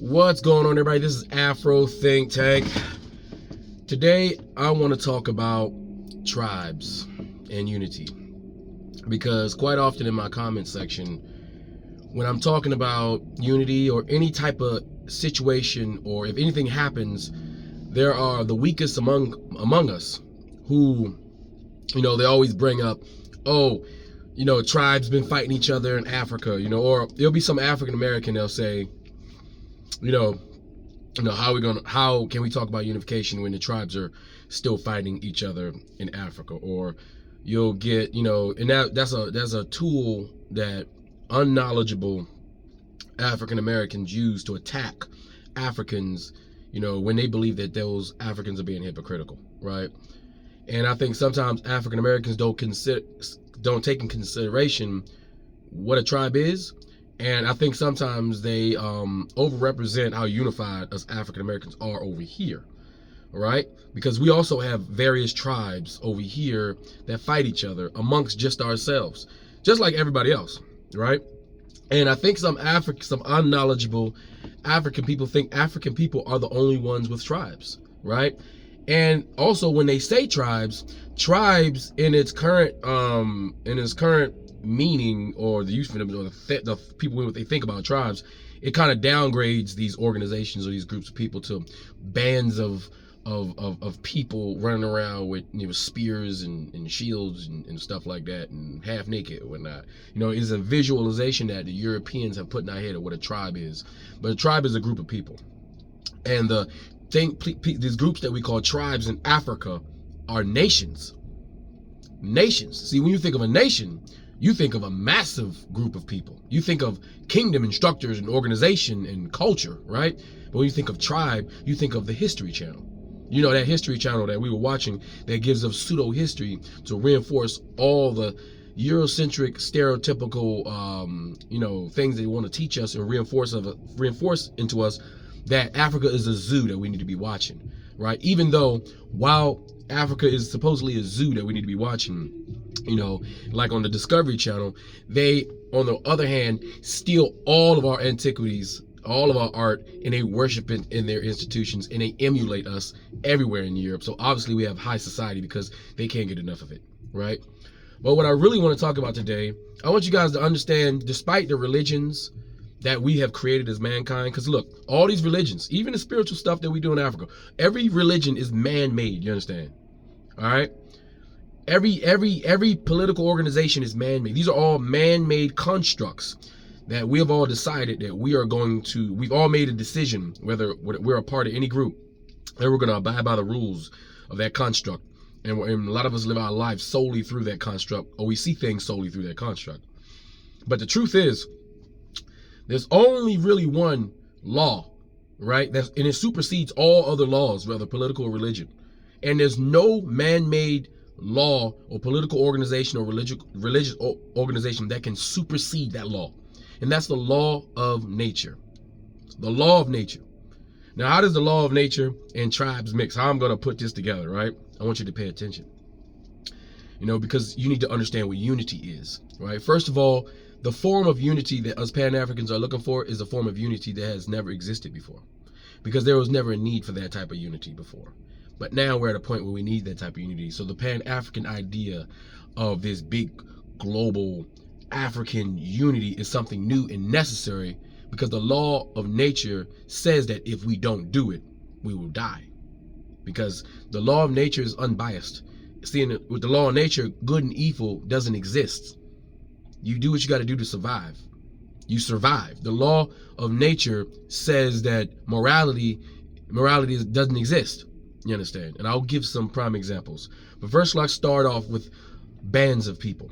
What's going on, everybody? This is Afrothinktank. Today, I want to talk about tribes and unity, because quite often in my comment section, when I'm talking about unity or any type of situation, or if anything happens, there are the weakest among us who, they always bring up, tribes been fighting each other in Africa, or there'll be some African American, they'll say, how can we talk about unification when the tribes are still fighting each other in Africa? Or you'll get, and that's a tool that unknowledgeable African Americans use to attack Africans, when they believe that those Africans are being hypocritical, right? And I think sometimes African Americans don't take in consideration what a tribe is. And I think sometimes they overrepresent how unified us African Americans are over here, right? Because we also have various tribes over here that fight each other amongst just ourselves, just like everybody else, right? And I think some unknowledgeable African people think African people are the only ones with tribes, right? And also, when they say tribes in its current meaning, or the euphemism, or the people when they think about tribes, it kind of downgrades these organizations or these groups of people to bands of people running around with spears and shields and stuff like that, and half naked or whatnot. It's a visualization that the Europeans have put in our head of what a tribe is. But a tribe is a group of people, and these groups that we call tribes in Africa are nations. See, when you think of a nation, you think of a massive group of people. You think of kingdom and structures and organization and culture, right? But when you think of tribe, you think of the History Channel. That History Channel that we were watching that gives us pseudo history to reinforce all the Eurocentric, stereotypical, things they want to teach us and reinforce into us that Africa is a zoo that we need to be watching, right? Even though, while Africa is supposedly a zoo that we need to be watching, like on the Discovery Channel, they, on the other hand, steal all of our antiquities, all of our art, and they worship it in their institutions, and they emulate us everywhere in Europe. So obviously we have high society because they can't get enough of it, right? But what I really want to talk about today, I want you guys to understand, despite the religions that we have created as mankind, because look, all these religions, even the spiritual stuff that we do in Africa, every religion is man-made, you understand? All right? Every political organization is man-made. These are all man-made constructs that we have all decided that we've all made a decision, whether we're a part of any group, and we're going to abide by the rules of that construct. And a lot of us live our lives solely through that construct, or we see things solely through that construct. But the truth is, there's only really one law, right? And it supersedes all other laws, whether political or religion. And there's no man-made law or political organization or religious organization that can supersede that law. And that's the law of nature. The law of nature. Now, how does the law of nature and tribes mix? How I'm going to put this together, right? I want you to pay attention. Because you need to understand what unity is, right? First of all, the form of unity that us Pan-Africans are looking for is a form of unity that has never existed before, because there was never a need for that type of unity before. But now we're at a point where we need that type of unity. So the Pan-African idea of this big global African unity is something new and necessary, because the law of nature says that if we don't do it, we will die. Because the law of nature is unbiased. See, with the law of nature, good and evil doesn't exist. You do what you got to do to survive. You survive. The law of nature says that morality doesn't exist. You understand? And I'll give some prime examples. But first, let's start off with bands of people,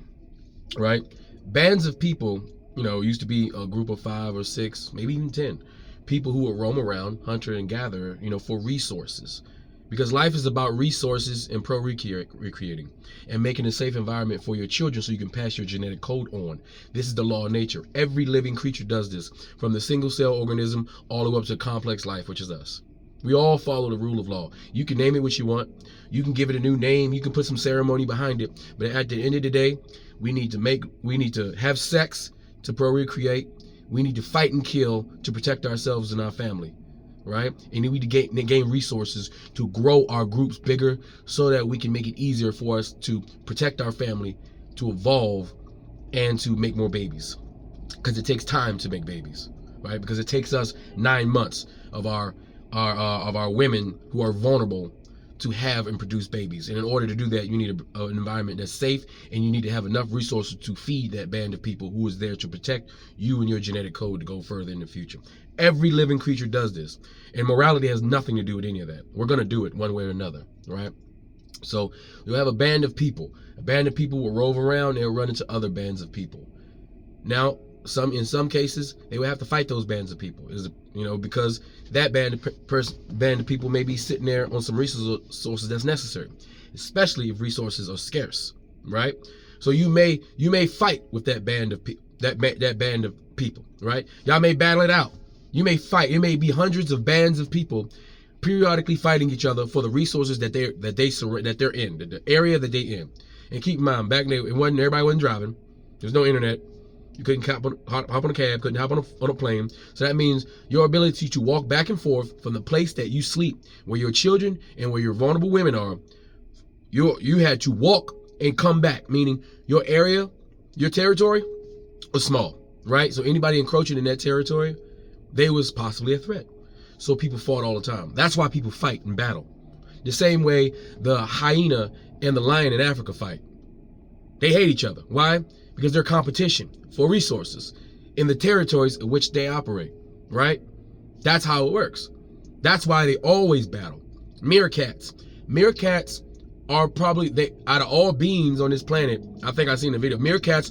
right? Bands of people, used to be a group of 5 or 6, maybe even 10 people who would roam around, hunter and gatherer, for resources. Because life is about resources and recreating and making a safe environment for your children so you can pass your genetic code on. This is the law of nature. Every living creature does this, from the single cell organism all the way up to complex life, which is us. We all follow the rule of law. You can name it what you want. You can give it a new name. You can put some ceremony behind it. But at the end of the day, we need to have sex to procreate. we need to fight and kill to protect ourselves and our family, right? And we need to gain resources to grow our groups bigger so that we can make it easier for us to protect our family, to evolve, and to make more babies. Because it takes time to make babies, right? Because it takes us 9 months of our women who are vulnerable to have and produce babies. And in order to do that, you need an environment that's safe, and you need to have enough resources to feed that band of people who is there to protect you and your genetic code to go further in the future. Every living creature does this, and morality has nothing to do with any of that. We're going to do it one way or another, right? So you'll have a band of people. A band of people will rove around, they'll run into other bands of people. Now, in some cases, they will have to fight those bands of people, because that band of people may be sitting there on some resources that's necessary, especially if resources are scarce, right? So you may fight with that band of band of people, right? Y'all may battle it out. You may fight. It may be hundreds of bands of people periodically fighting each other for the resources that they're in, the area that they're in. And keep in mind, back then everybody wasn't driving. There's no internet. You couldn't hop on a cab, couldn't hop on a plane. So that means your ability to walk back and forth from the place that you sleep, where your children and where your vulnerable women are, you had to walk and come back, meaning your area, your territory was small, right? So anybody encroaching in that territory, they was possibly a threat. So people fought all the time. That's why people fight and battle. The same way the hyena and the lion in Africa fight. They hate each other. Why? Because they're competition for resources in the territories in which they operate, right? That's how it works. That's why they always battle. Meerkats are probably, out of all beings on this planet, I think I've seen the video, meerkats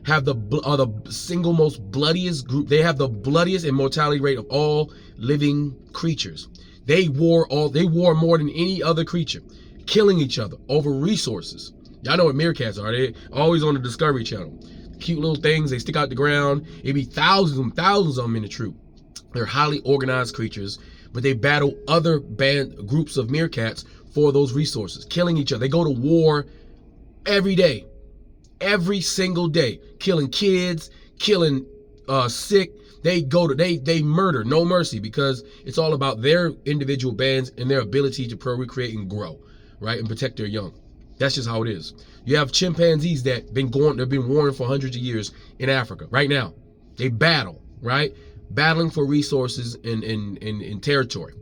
are the single most bloodiest group. They have the bloodiest and mortality rate of all living creatures. They war more than any other creature, killing each other over resources. Y'all know what meerkats are. They're always on the Discovery Channel. Cute little things. They stick out the ground. It'd be thousands of them in the troop. They're highly organized creatures, but they battle other groups of meerkats for those resources, killing each other. They go to war every day, every single day, killing kids, killing sick. They murder, no mercy, because it's all about their individual bands and their ability to procreate and grow, right, and protect their young. That's just how it is. You have chimpanzees they've been warring for hundreds of years in Africa. Right now, they battle, right? Battling for resources in territory,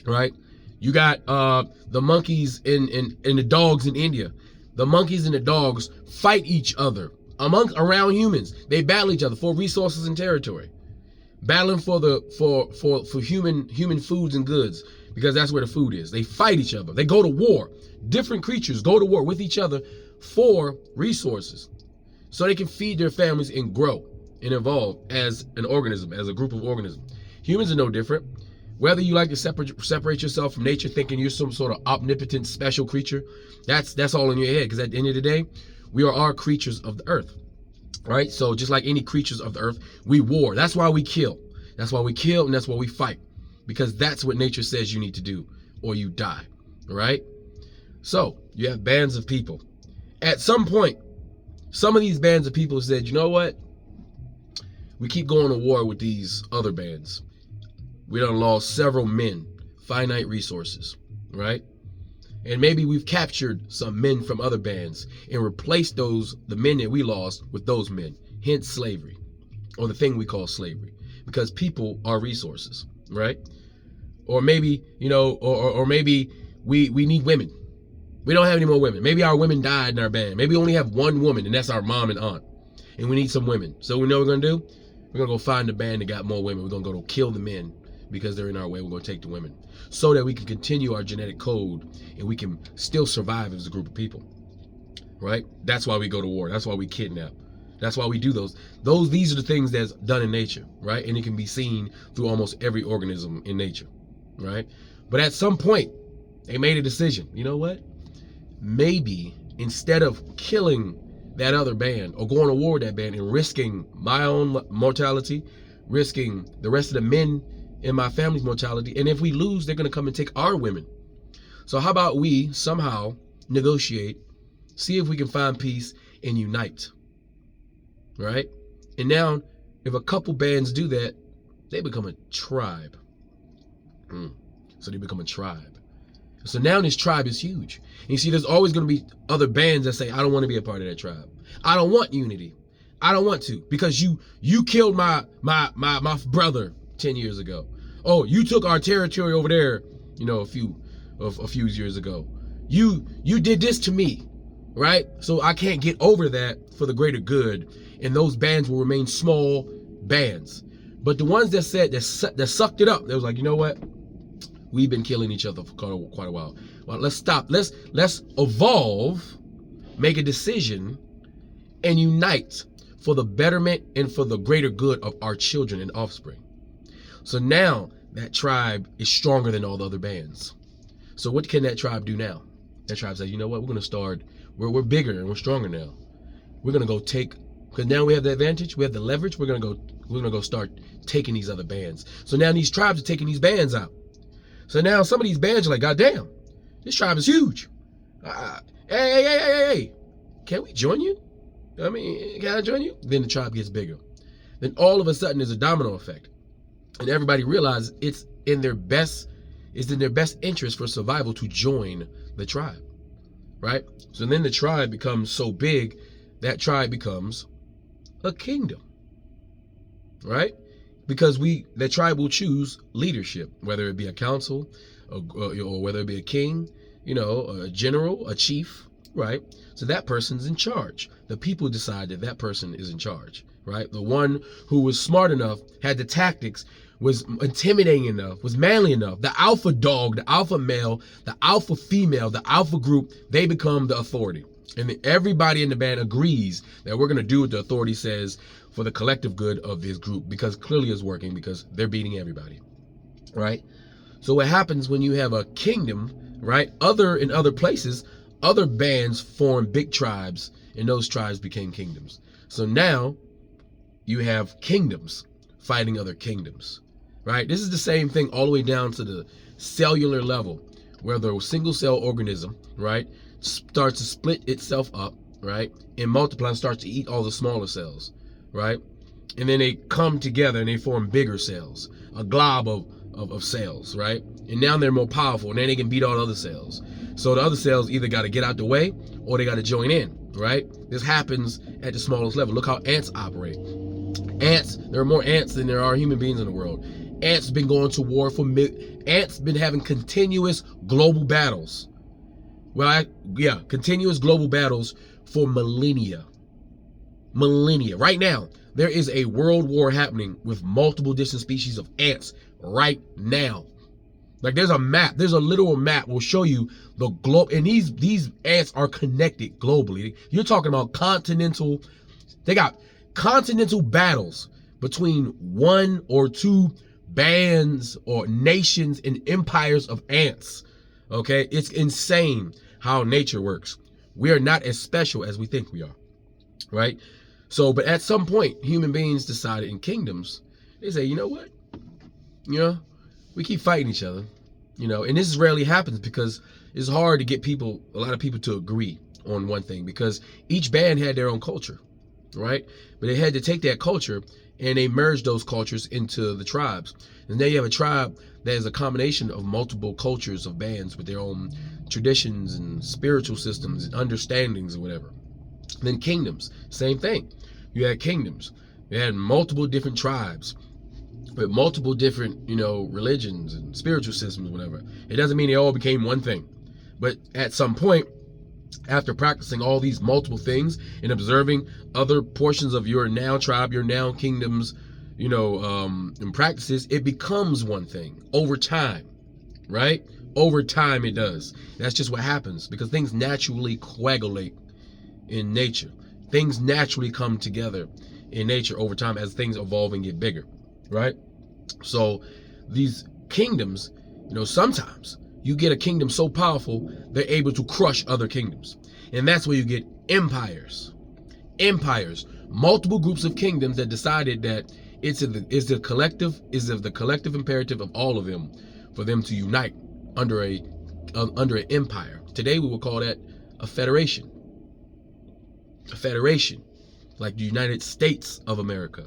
right? You got the monkeys and the dogs in India. The monkeys and the dogs fight each other around humans. They battle each other for resources and territory, battling for human foods and goods, because that's where the food is. They fight each other. They go to war. Different creatures go to war with each other for resources so they can feed their families and grow and evolve as an organism, as a group of organisms. Humans are no different. Whether you like to separate yourself from nature thinking you're some sort of omnipotent special creature, that's all in your head, because at the end of the day, we are all creatures of the earth, right? So just like any creatures of the earth, we war. That's why we kill. That's why we kill, and that's why we fight, because that's what nature says you need to do, or you die, right? So you have bands of people. At some point, some of these bands of people said, you know what? We keep going to war with these other bands. We done lost several men, finite resources, right? And maybe we've captured some men from other bands and replaced the men that we lost with those men, hence slavery, or the thing we call slavery, because people are resources, right? Or maybe, or maybe we need women. We don't have any more women. Maybe our women died in our band. Maybe we only have one woman, and that's our mom and aunt. And we need some women. So we know what we're going to do? We're going to go find a band that got more women. We're going to go kill the men because they're in our way. We're going to take the women so that we can continue our genetic code and we can still survive as a group of people, right? That's why we go to war. That's why we kidnap. That's why we do those. These are the things that's done in nature, right? And it can be seen through almost every organism in nature, right? But at some point, they made a decision. You know what? Maybe instead of killing that other band or going to war with that band and risking my own mortality, risking the rest of the men in my family's mortality, and if we lose, they're going to come and take our women. So how about we somehow negotiate, see if we can find peace and unite, right? And now If a couple bands do that, they become a tribe. So they become a tribe. So now this tribe is huge. And you see, there's always going to be other bands that say, I don't want to be a part of that tribe. I don't want unity. I don't want to, because you killed my brother 10 years ago. Oh, you took our territory over there, a few years ago. You did this to me, right? So I can't get over that for the greater good, and those bands will remain small bands. But the ones that said that sucked it up, they was like, you know what? We've been killing each other for quite a while. Well, let's stop. Let's evolve, make a decision, and unite for the betterment and for the greater good of our children and offspring. So now that tribe is stronger than all the other bands. So what can that tribe do now? That tribe says, you know what? We're going to start. We're bigger and we're stronger now. We're going to go take, because now we have the advantage. We have the leverage. We're going to go start taking these other bands. So now these tribes are taking these bands out. So now some of these bands are like, God damn, this tribe is huge. Hey, can we join you? I mean, can I join you? Then the tribe gets bigger. Then all of a sudden there's a domino effect. And everybody realizes it's in their best interest for survival to join the tribe, right? So then the tribe becomes so big, that tribe becomes a kingdom, right? Because the tribe will choose leadership, whether it be a council, or whether it be a king, a general, a chief, right? So that person's in charge. The people decide that person is in charge, right? The one who was smart enough, had the tactics, was intimidating enough, was manly enough, the alpha dog, the alpha male, the alpha female, the alpha group, they become the authority. And then everybody in the band agrees that we're going to do what the authority says for the collective good of this group, because clearly it's working, because they're beating everybody, right? So what happens when you have a kingdom, right? In other places, other bands form big tribes, and those tribes became kingdoms. So now you have kingdoms fighting other kingdoms, right? This is the same thing all the way down to the cellular level, where the single cell organism, right, starts to split itself up, right, and multiply and starts to eat all the smaller cells, right? And then they come together and they form bigger cells, a glob of cells, right? And now they're more powerful, and then they can beat all the other cells. So the other cells either got to get out the way or they got to join in, right? This happens at the smallest level. Look how ants operate. Ants, there are more ants than there are human beings in the world. Ants been going to war ants been having continuous global battles. Continuous global battles for millennia. Right now, there is a world war happening with multiple different species of ants right now. Like there's a map, there's a literal map will show you the globe, and these ants are connected globally. You're talking about they got continental battles between one or two bands or nations and empires of ants. Okay, it's insane how nature works. We are not as special as we think we are, right? So, but at some point, human beings decided in kingdoms, they say, you know what? We keep fighting each other, and this rarely happens because it's hard to get a lot of people to agree on one thing, because each band had their own culture, right? But they had to take that culture and they merged those cultures into the tribes. And then you have a tribe that is a combination of multiple cultures of bands with their own traditions and spiritual systems and understandings or whatever. And then kingdoms, same thing. You had kingdoms. You had multiple different tribes with multiple different, religions and spiritual systems, whatever. It doesn't mean they all became one thing. But at some point, after practicing all these multiple things and observing other portions of your now tribe, your now kingdoms, and practices, it becomes one thing over time, right? Over time it does. That's just what happens, because things naturally coagulate in nature. Things naturally come together in nature over time as things evolve and get bigger, right? So these kingdoms, sometimes you get a kingdom so powerful, they're able to crush other kingdoms. And that's where you get empires. Multiple groups of kingdoms that decided that it's the collective imperative of all of them for them to unite under an empire. Today we will call that a federation. A federation, like the United States of America.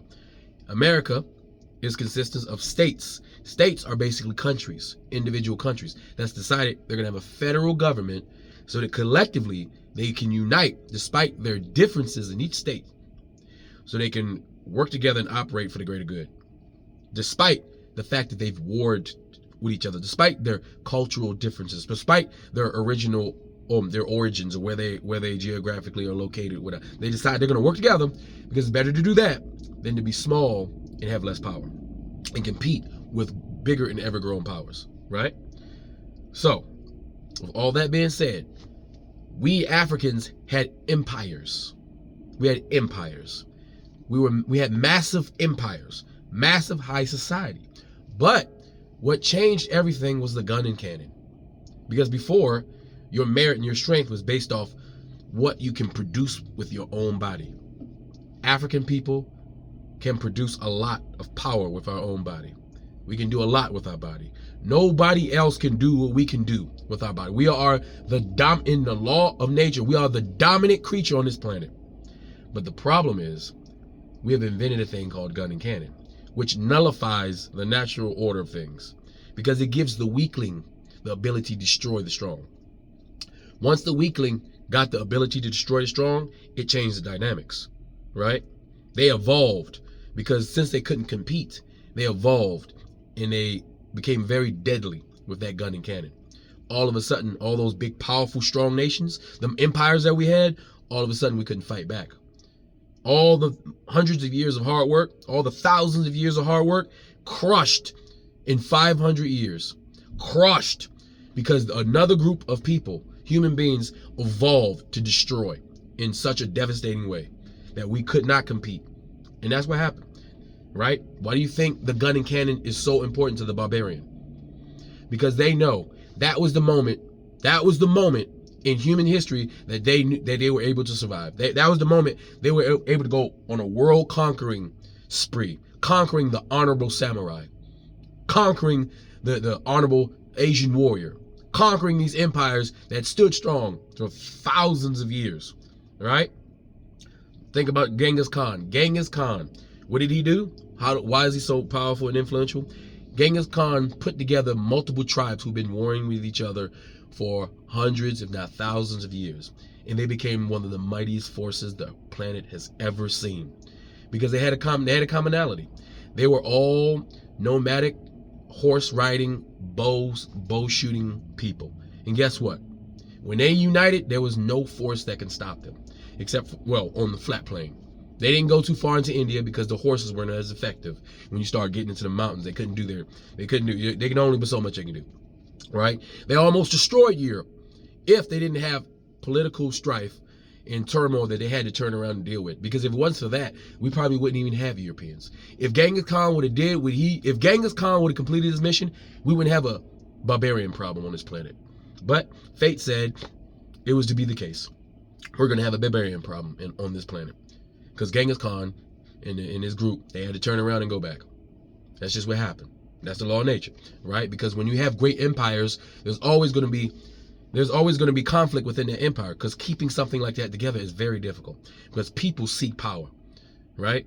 America is consistent of states. States are basically countries, individual countries that's decided they're going to have a federal government so that collectively they can unite despite their differences in each state, so they can work together and operate for the greater good, despite the fact that they've warred with each other, despite their cultural differences, despite their original their origins or where they geographically are located. Whatever. They decide they're going to work together because it's better to do that than to be small and have less power and compete with bigger and ever-growing powers, right? So, with all that being said, we Africans had empires. We had empires. We had massive empires, massive high society. But what changed everything was the gun and cannon. Because before, your merit and your strength was based off what you can produce with your own body. African people can produce a lot of power with our own body. We can do a lot with our body. Nobody else can do what we can do with our body. We are in the law of nature, we are the dominant creature on this planet. But the problem is, we have invented a thing called gun and cannon, which nullifies the natural order of things because it gives the weakling the ability to destroy the strong. Once the weakling got the ability to destroy the strong, it changed the dynamics, right? They evolved because since they couldn't compete, they evolved and they became very deadly with that gun and cannon. All of a sudden, all those big, powerful, strong nations, them empires that we had, all of a sudden we couldn't fight back. All the hundreds of years of hard work, all the thousands of years of hard work, crushed in 500 years. Crushed because another group of people, human beings, evolved to destroy in such a devastating way that we could not compete. And that's what happened, right? Why do you think the gun and cannon is so important to the barbarian? Because they know that was the moment in human history that they knew that they were able to survive. That was the moment they were able to go on a world conquering spree, conquering the honorable samurai, conquering the honorable Asian warrior, conquering these empires that stood strong for thousands of years, right? Think about Genghis Khan. Genghis Khan, what did he do? Why is he so powerful and influential? Genghis Khan put together multiple tribes who've been warring with each other for hundreds, if not thousands of years. And they became one of the mightiest forces the planet has ever seen. Because they had a commonality. They were all nomadic, horse riding, bow shooting people. And guess what? When they united, there was no force that can stop them. Except for, well, on the flat plain. They didn't go too far into India because the horses weren't as effective. When you start getting into the mountains, they could only but so much they can do. Right? They almost destroyed Europe if they didn't have political strife and turmoil that they had to turn around and deal with. Because if it wasn't for that, we probably wouldn't even have Europeans. If Genghis Khan would have completed his mission, we wouldn't have a barbarian problem on this planet. But fate said it was to be the case. We're going to have a barbarian problem on this planet. Because Genghis Khan and his group, they had to turn around and go back. That's just what happened. That's the law of nature, right? Because when you have great empires, there's always going to be conflict within the empire, because keeping something like that together is very difficult, because people seek power, right?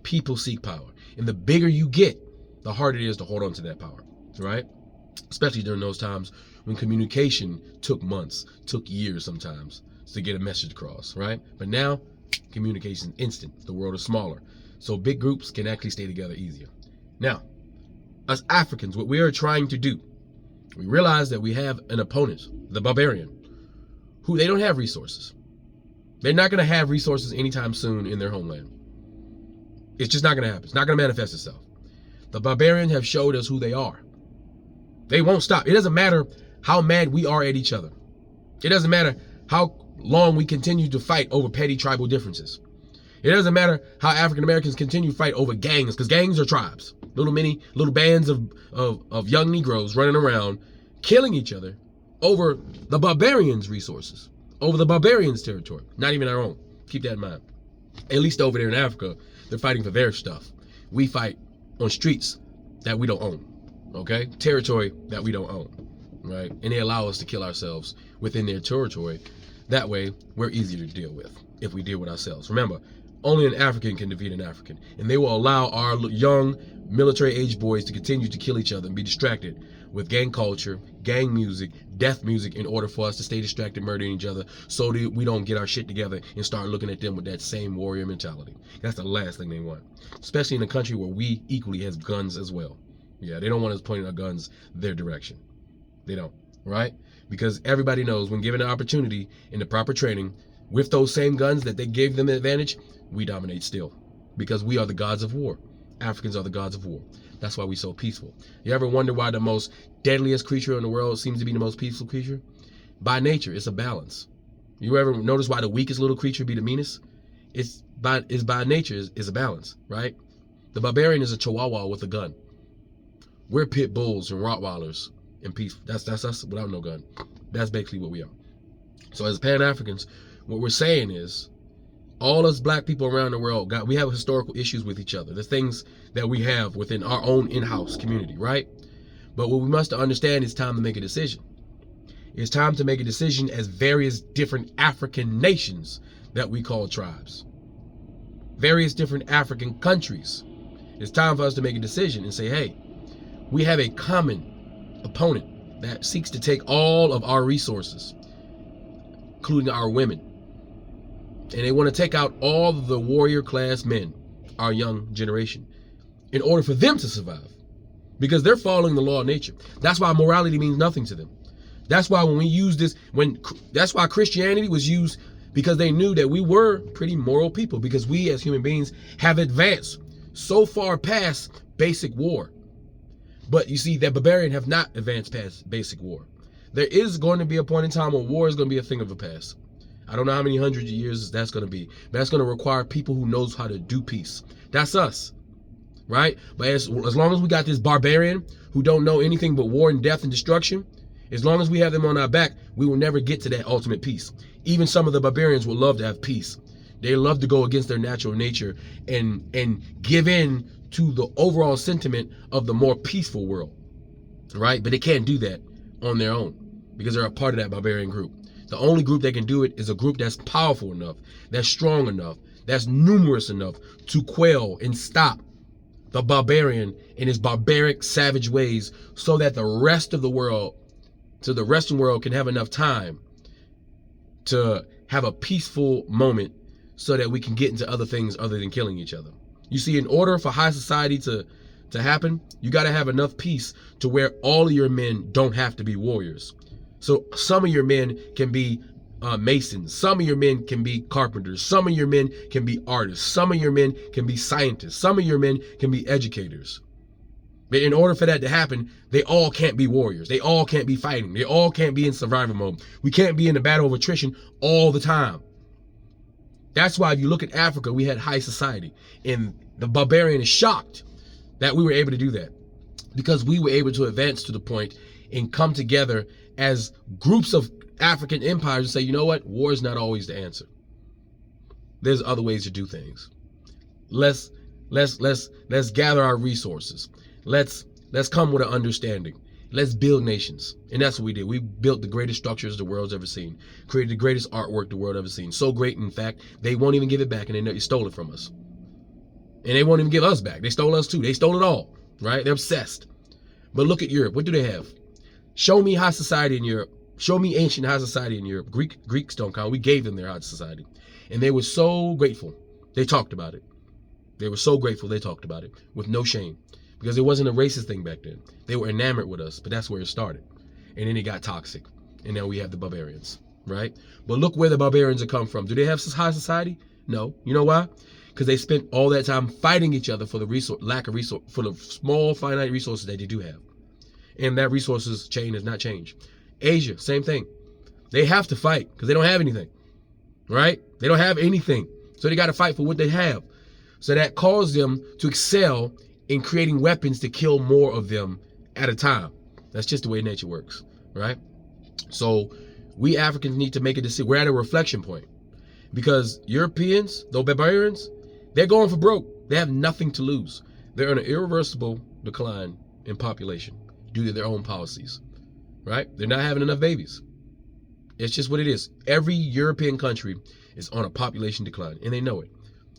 People seek power. And the bigger you get, the harder it is to hold on to that power, right? Especially during those times when communication took months, took years sometimes to get a message across, right? But now, communication is instant. The world is smaller. So big groups can actually stay together easier. Now, us Africans, what we are trying to do, we realize that we have an opponent, the barbarian, who they don't have resources. They're not going to have resources anytime soon in their homeland. It's just not going to happen. It's not going to manifest itself. The barbarians have showed us who they are. They won't stop. It doesn't matter how mad we are at each other. It doesn't matter how long we continue to fight over petty tribal differences. It doesn't matter how African Americans continue to fight over gangs, because gangs are tribes. Little bands of young Negroes running around, killing each other over the barbarians' resources, over the barbarians' territory, not even our own. Keep that in mind. At least over there in Africa, they're fighting for their stuff. We fight on streets that we don't own, okay? Territory that we don't own, right? And they allow us to kill ourselves within their territory. That way, we're easier to deal with if we deal with ourselves. Remember, Only an African can defeat an African. And they will allow our young military-aged boys to continue to kill each other and be distracted with gang culture, gang music, death music in order for us to stay distracted, murdering each other, so that we don't get our shit together and start looking at them with that same warrior mentality. That's the last thing they want. Especially in a country where we equally have guns as well. Yeah, they don't want us pointing our guns their direction. They don't, right? Because everybody knows when given an opportunity in the proper training, with those same guns that they gave them an advantage, we dominate still. Because we are the gods of war. Africans are the gods of war. That's why we're so peaceful. You ever wonder why the most deadliest creature in the world seems to be the most peaceful creature? By nature, it's a balance. You ever notice why the weakest little creature be the meanest? It's by nature is a balance, right? The barbarian is a chihuahua with a gun. We're pit bulls and Rottweilers and peace. That's us without no gun. That's basically what we are. So as Pan-Africans, what we're saying is, all us black people around the world, we have historical issues with each other. The things that we have within our own in-house community, right? But what we must understand is time to make a decision. It's time to make a decision as various different African nations that we call tribes. Various different African countries. It's time for us to make a decision and say, hey, we have a common opponent that seeks to take all of our resources, including our women. And they want to take out all of the warrior class men, our young generation, in order for them to survive. Because they're following the law of nature. That's why morality means nothing to them. That's why when we use this, that's why Christianity was used, because they knew that we were pretty moral people, because we as human beings have advanced so far past basic war. But you see, that barbarian have not advanced past basic war. There is going to be a point in time where war is going to be a thing of the past. I don't know how many hundreds of years that's going to be. But that's going to require people who knows how to do peace. That's us, right? But as long as we got this barbarian who don't know anything but war and death and destruction, as long as we have them on our back, we will never get to that ultimate peace. Even some of the barbarians would love to have peace. They love to go against their natural nature and give in to the overall sentiment of the more peaceful world, right? But they can't do that on their own because they're a part of that barbarian group. The only group that can do it is a group that's powerful enough, that's strong enough, that's numerous enough to quell and stop the barbarian in his barbaric, savage ways, so that the rest of the world, so the Western world can have enough time to have a peaceful moment so that we can get into other things other than killing each other. You see, in order for high society to happen, you got to have enough peace to where all of your men don't have to be warriors. So some of your men can be masons. Some of your men can be carpenters. Some of your men can be artists. Some of your men can be scientists. Some of your men can be educators. But in order for that to happen, they all can't be warriors. They all can't be fighting. They all can't be in survival mode. We can't be in the battle of attrition all the time. That's why if you look at Africa, we had high society. And the barbarian is shocked that we were able to do that, because we were able to advance to the point and come together as groups of African empires and say, you know what? War is not always the answer. There's other ways to do things. Let's gather our resources. Let's come with an understanding. Let's build nations. And that's what we did. We built the greatest structures the world's ever seen. Created the greatest artwork the world ever seen. So great, in fact, they won't even give it back, and they stole it from us. And they won't even give us back. They stole us too. They stole it all, right? They're obsessed. But look at Europe. What do they have? Show me high society in Europe. Show me ancient high society in Europe. Greeks don't count. We gave them their high society. And they were so grateful. They talked about it. They were so grateful they talked about it with no shame. Because it wasn't a racist thing back then. They were enamored with us, but that's where it started. And then it got toxic. And now we have the barbarians, right? But look where the barbarians have come from. Do they have high society? No. You know why? Because they spent all that time fighting each other for the lack of resource, for the small finite resources that they do have. And that resources chain has not changed. Asia, same thing. They have to fight because they don't have anything, right? They don't have anything. So they got to fight for what they have. So that caused them to excel in creating weapons to kill more of them at a time. That's just the way nature works, right? So we Africans need to make a decision. We're at a reflection point, because Europeans, though barbarians, they're going for broke. They have nothing to lose. They're in an irreversible decline in population due to their own policies, right? They're not having enough babies. It's just what it is. Every European country is on a population decline, and they know it.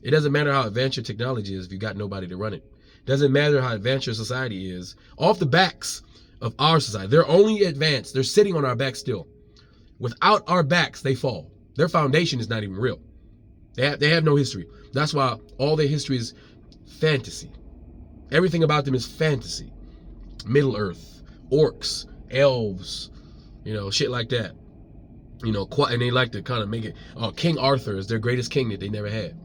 It doesn't matter how advanced your technology is if you got nobody to run it. It doesn't matter how advanced your society is. Off the backs of our society, they're only advanced. They're sitting on our backs still. Without our backs, they fall. Their foundation is not even real. They have no history. That's why all their history is fantasy. Everything about them is fantasy. Middle Earth, orcs, elves, shit like that. And they like to kind of make it, King Arthur is their greatest king that they never had,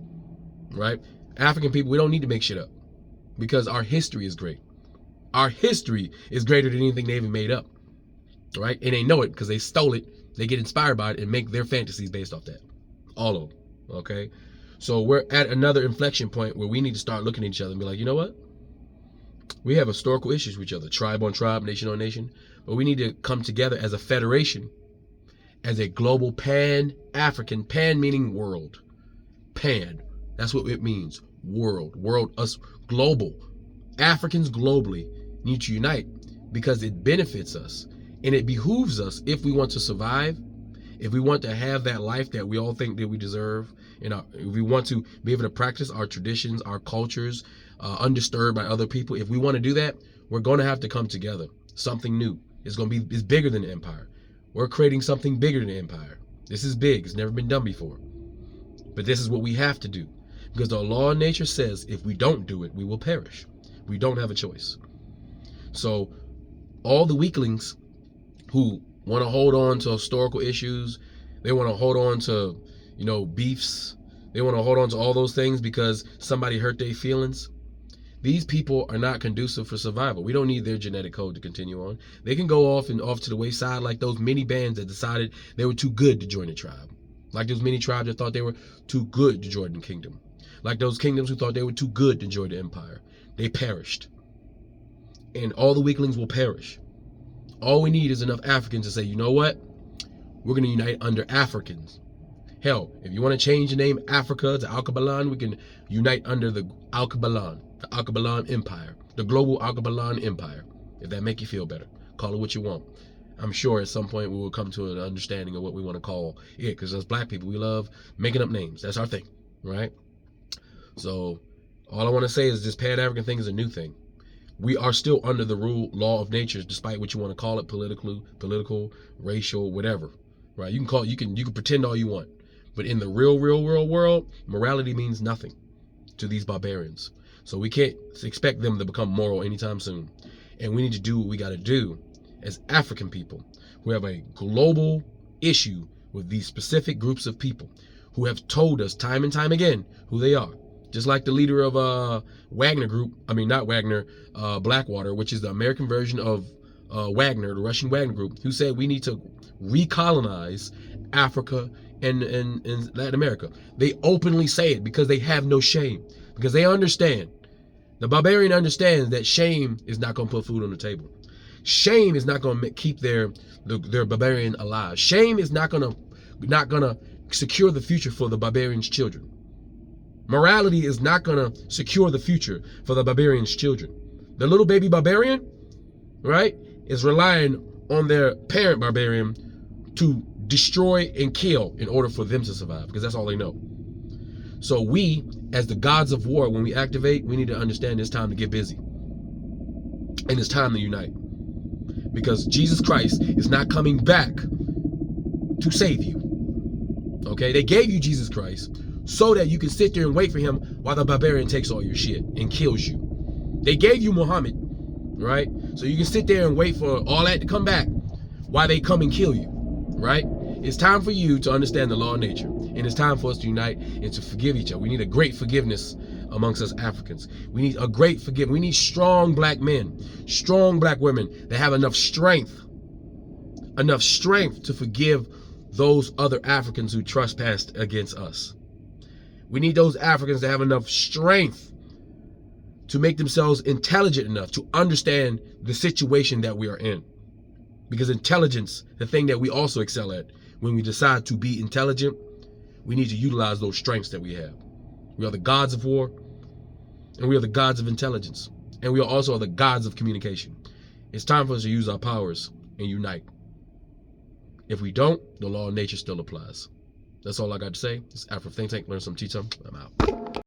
right? African people, we don't need to make shit up because our history is great. Our history is greater than anything they even made up, right? And they know it because they stole it. They get inspired by it and make their fantasies based off that. All of them, okay? So we're at another inflection point where we need to start looking at each other and be like, you know what? We have historical issues with each other, tribe on tribe, nation on nation, but we need to come together as a federation, as a global pan-African, pan meaning world. Pan, that's what it means, world, us, global. Africans globally need to unite because it benefits us and it behooves us if we want to survive, if we want to have that life that we all think that we deserve, and if we want to be able to practice our traditions, our cultures, undisturbed by other people. If we want to do that, we're going to have to come together. Something new. It's bigger than the empire. We're creating something bigger than the empire. This is big. It's never been done before. But this is what we have to do. Because the law of nature says if we don't do it, we will perish. We don't have a choice. So all the weaklings who want to hold on to historical issues, they want to hold on to, beefs. They want to hold on to all those things because somebody hurt their feelings. These people are not conducive for survival. We don't need their genetic code to continue on. They can go off to the wayside like those many bands that decided they were too good to join the tribe. Like those many tribes that thought they were too good to join the kingdom. Like those kingdoms who thought they were too good to join the empire. They perished. And all the weaklings will perish. All we need is enough Africans to say, you know what? We're going to unite under Africans. Hell, if you want to change the name Africa to Alkebalan, we can unite under the Alkebalan Empire, the global Alkebalan Empire, if that make you feel better. Call it what you want. I'm sure at some point we will come to an understanding of what we want to call it, because as black people, we love making up names. That's our thing, right? So all I want to say is this Pan-African thing is a new thing. We are still under the law of nature, despite what you want to call it, political, racial, whatever, right? You can pretend all you want. But in the real world, morality means nothing to these barbarians. So we can't expect them to become moral anytime soon. And we need to do what we got to do as African people who have a global issue with these specific groups of people who have told us time and time again who they are. Just like the leader of Wagner Group, Blackwater, which is the American version of Wagner, the Russian Wagner Group, who said we need to recolonize Africa and Latin America. They openly say it because they have no shame, because they understand. The barbarian understands that shame is not going to put food on the table. Shame is not going to keep their barbarian alive. Shame is not going to secure the future for the barbarian's children. Morality is not going to secure the future for the barbarian's children. The little baby barbarian, right, is relying on their parent barbarian to destroy and kill in order for them to survive, because that's all they know. So we, as the gods of war, when we activate, we need to understand it's time to get busy. And it's time to unite. Because Jesus Christ is not coming back to save you. Okay? They gave you Jesus Christ so that you can sit there and wait for him while the barbarian takes all your shit and kills you. They gave you Muhammad, right? So you can sit there and wait for all that to come back while they come and kill you, right? It's time for you to understand the law of nature. And it's time for us to unite and to forgive each other. We need a great forgiveness amongst us Africans. We need a great forgiveness. We need strong black men, strong black women that have enough strength to forgive those other Africans who trespassed against us. We need those Africans to have enough strength to make themselves intelligent enough to understand the situation that we are in. Because intelligence, the thing that we also excel at, when we decide to be intelligent, we need to utilize those strengths that we have. We are the gods of war, and we are the gods of intelligence, and we are also the gods of communication. It's time for us to use our powers and unite. If we don't, the law of nature still applies. That's all I got to say. This is Afro Think Tank. Learn some tea time. I'm out.